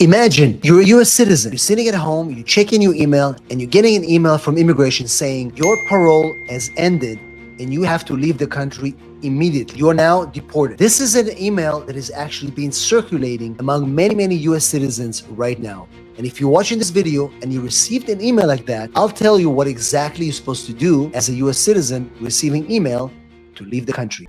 Imagine you're a U.S. citizen, you're sitting at home, you're checking your email, and you're getting an email from immigration saying your parole has ended and you have to leave the country immediately. You are now deported. This is an email that is actually being circulating among many U.S. citizens right now. And if you're watching this video and you received an email like that, I'll tell you what exactly you're supposed to do as a U.S. citizen receiving email to leave the country.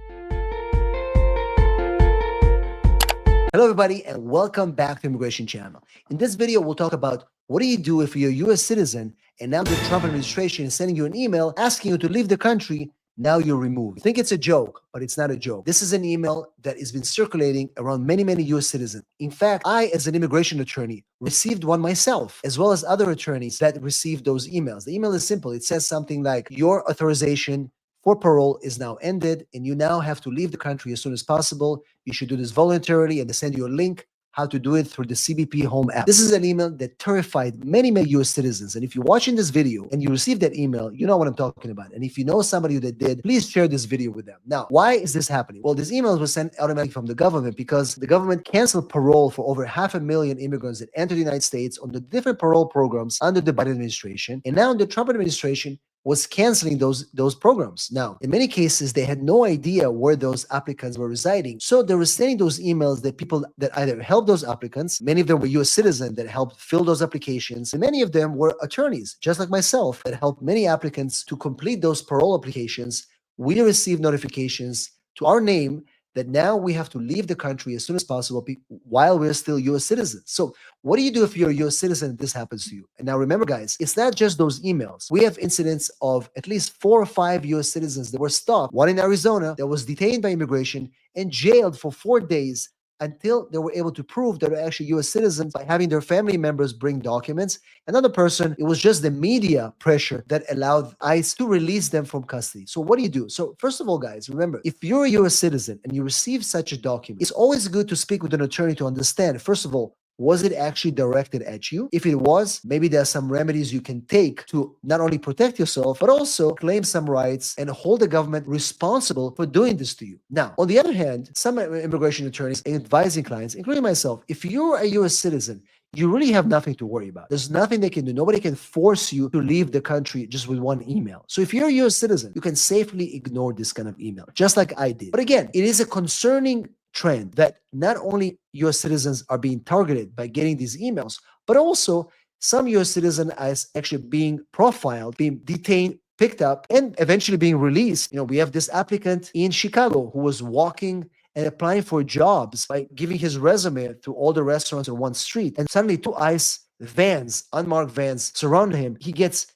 Hello everybody and welcome back to Immigration Channel. In this video, we'll talk about what do you do if you're a US citizen and now the Trump administration is sending you an email asking you to leave the country. Now you're removed. You think it's a joke, but it's not a joke. This is an email that has been circulating around many US citizens. In fact, I, as an immigration attorney, received one myself, as well as other attorneys that received those emails. The email is simple. It says something like, your authorization for parole is now ended, and you now have to leave the country as soon as possible. You should do this voluntarily, and they send you a link how to do it through the CBP Home app. This is an email that terrified many US citizens. And if you're watching this video and you received that email, you know what I'm talking about. And if you know somebody that did, please share this video with them. Now, why is this happening? Well, this email was sent automatically from the government because the government canceled parole for over 500,000 immigrants that entered the United States on the different parole programs under the Biden administration. And now the Trump administration was canceling those programs. Now, in many cases, they had no idea where those applicants were residing. So they were sending those emails that people that either helped those applicants, many of them were US citizens that helped fill those applications, and many of them were attorneys, just like myself, that helped many applicants to complete those parole applications. We received notifications to our name that now we have to leave the country as soon as possible while we're still US citizens. So what do you do if you're a US citizen and this happens to you? And now remember, guys, it's not just those emails. We have incidents of at least 4 or 5 US citizens that were stopped, one in Arizona that was detained by immigration and jailed for 4 days until they were able to prove that they're actually US citizens by having their family members bring documents. Another person, it was just the media pressure that allowed ICE to release them from custody. So what do you do? So first of all, guys, remember, if you're a US citizen and you receive such a document, it's always good to speak with an attorney to understand, first of all, was it actually directed at you? If it was, maybe there are some remedies you can take to not only protect yourself, but also claim some rights and hold the government responsible for doing this to you. Now, on the other hand, some immigration attorneys advising clients, including myself, if you're a US citizen, you really have nothing to worry about. There's nothing they can do. Nobody can force you to leave the country just with one email. So if you're a US citizen, you can safely ignore this kind of email, just like I did. But again, it is a concerning trend that not only US citizens are being targeted by getting these emails, but also some US citizens as actually being profiled, being detained, picked up, and eventually being released. You know, we have this applicant in Chicago who was walking and applying for jobs by giving his resume to all the restaurants on one street. And suddenly 2 ICE vans, unmarked vans, surround him. He gets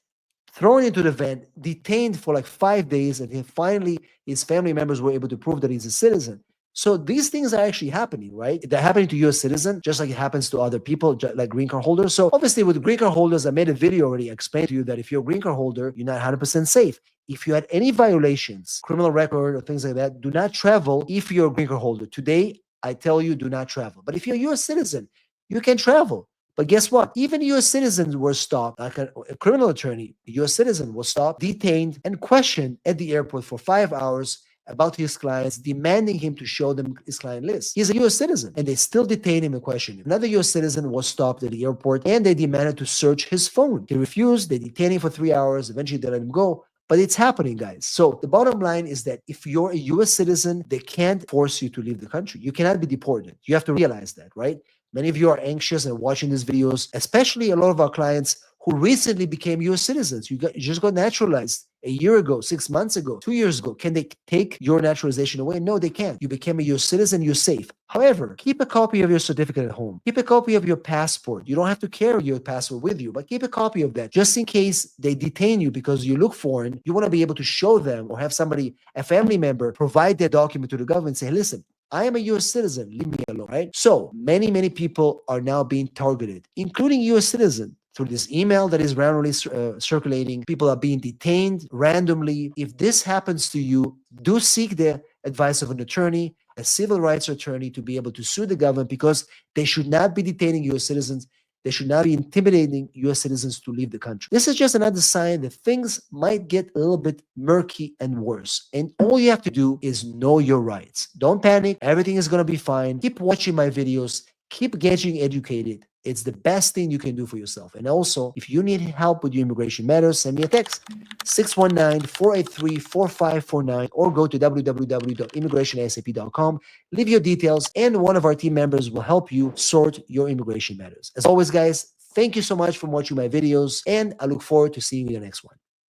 thrown into the van, detained for like 5 days, and finally his family members were able to prove that he's a citizen. So these things are actually happening, right? They're happening to US citizens, just like it happens to other people, like green card holders. So obviously with green card holders, I made a video already explaining to you that if you're a green card holder, you're not 100% safe. If you had any violations, criminal record or things like that, do not travel if you're a green card holder. Today, I tell you, do not travel. But if you're a US citizen, you can travel. But guess what? Even US citizens were stopped, like a criminal attorney, a US citizen was stopped, detained, and questioned at the airport for 5 hours about his clients, demanding him to show them his client list. He's a US citizen, and they still detain him and question him. Another US citizen was stopped at the airport, and they demanded to search his phone. He refused. They detained him for 3 hours. Eventually, they let him go. But it's happening, guys. So the bottom line is that if you're a US citizen, they can't force you to leave the country. You cannot be deported. You have to realize that, right? Many of you are anxious and watching these videos, especially a lot of our clients who recently became US citizens. You just got naturalized a year ago, 6 months ago, 2 years ago. Can they take your naturalization away? No, they can't. You became a US citizen, you're safe. However, keep a copy of your certificate at home. Keep a copy of your passport. You don't have to carry your passport with you, but keep a copy of that just in case they detain you because you look foreign. You want to be able to show them or have somebody, a family member, provide their document to the government and say, listen, I am a US citizen, leave me alone, right? So many people are now being targeted, including US citizens, through this email that is randomly circulating. People are being detained randomly. If this happens to you, do seek the advice of an attorney, a civil rights attorney, to be able to sue the government, because they should not be detaining US citizens. They should not be intimidating US citizens to leave the country. This is just another sign that things might get a little bit murky and worse. And all you have to do is know your rights. Don't panic. Everything is going to be fine. Keep watching my videos. Keep getting educated. It's the best thing you can do for yourself. And also, if you need help with your immigration matters, send me a text 619-483-4549 or go to www.immigrationasap.com. Leave your details, and one of our team members will help you sort your immigration matters. As always, guys, thank you so much for watching my videos, and I look forward to seeing you in the next one.